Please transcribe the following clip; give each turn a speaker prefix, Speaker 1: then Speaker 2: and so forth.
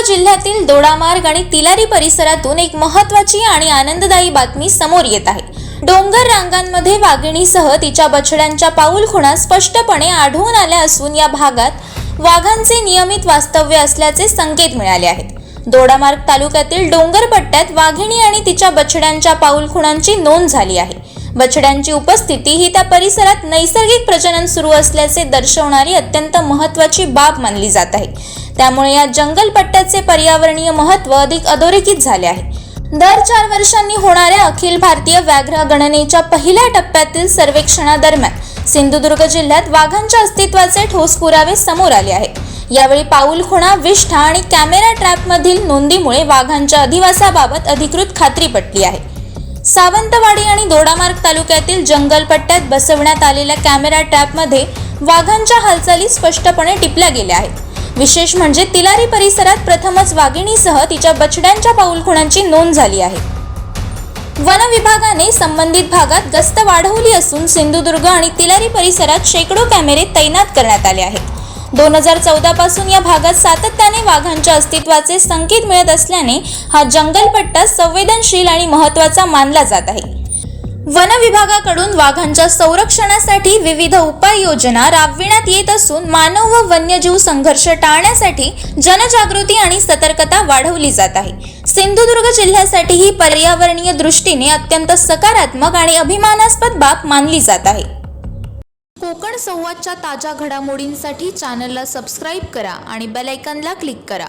Speaker 1: जिल्ह्यातील दोडामार्ग आणि तिलारी परिसरातून एक महत्त्वाची आणि आनंददायी बातमी समोर येत आहे। डोंगर रांगांमध्ये वाघिणीसह तिच्या बछड्यांच्या पाऊलखुणा स्पष्टपणे आढळून आल्या असून या भागात वाघांचे नियमित वास्तव्य असल्याचे संकेत मिळाले आहेत। दोडामार्ग तालुक्यातील डोंगर पट्ट्यात वाघिणी आणि तिच्या बछड्यांच्या पाऊलखुणांची नोंद झाली आहे। बछड्यांची उपस्थिती ही त्या परिसरात नैसर्गिक प्रजनन सुरू असल्याचे दर्शवणारी अत्यंत महत्त्वाची बाब मानली जात आहे। त्यामुळे या जंगल पट्ट्याचे पर्यावरणीय महत्त्व अधिक अधोरेखित झाले आहे। दर 4 वर्षांनी होणाऱ्या अखिल भारतीय व्याघ्र गणनेच्या पहिल्या टप्प्यातील सर्वेक्षणादरम्यान सिंधुदुर्ग जिल्ह्यात वाघांच्या अस्तित्वाचे ठोस पुरावे समोर आले आहेत। यावेळी पाऊलखुणा, विष्ठा आणि कॅमेरा ट्रॅपमधील नोंदीमुळे वाघांच्या अधिवासाबाबत अधिकृत खात्री पटली आहे। सावंतवाडी आणि दोडामार्ग तालुक्यातील जंगल पट्ट्यात बसवण्यात आलेल्या कॅमेरा ट्रॅपमध्ये वाघांच्या हालचाली स्पष्टपणे टिपल्या गेल्या आहेत। विशेष म्हणजे तिलारी परिसरात प्रथमच वाघिणीसह तिच्या बछड्यांच्या पाऊलखुणांची नोंद झाली आहे। वन विभागाने संबंधित भागात गस्त वाढवली असून सिंधुदुर्ग आणि तिलारी परिसरात शेकडो कॅमेरे तैनात करण्यात आले आहेत। 2014 पासून या भागात सातत्याने वाघांच्या अस्तित्वाचे संकेत मिळत असल्याने हा जंगलपट्टा संवेदनशील आणि महत्त्वाचा मानला जात आहे। वन विभागाकडून वाघांच्या संरक्षणासाठी विविध उपाययोजना राबविण्यात येत असून मानव व वन्यजीव संघर्ष टाळण्यासाठी जनजागृती आणि सतर्कता वाढवली जात आहे। सिंधुदुर्ग जिल्ह्यासाठी ही पर्यावरणीय दृष्टीने अत्यंत सकारात्मक आणि अभिमानास्पद बाब मानली जात आहे। कोकण संवादच्या ताज्या घडामोडींसाठी चॅनलला सबस्क्राईब करा आणि बेल आयकॉनला क्लिक करा।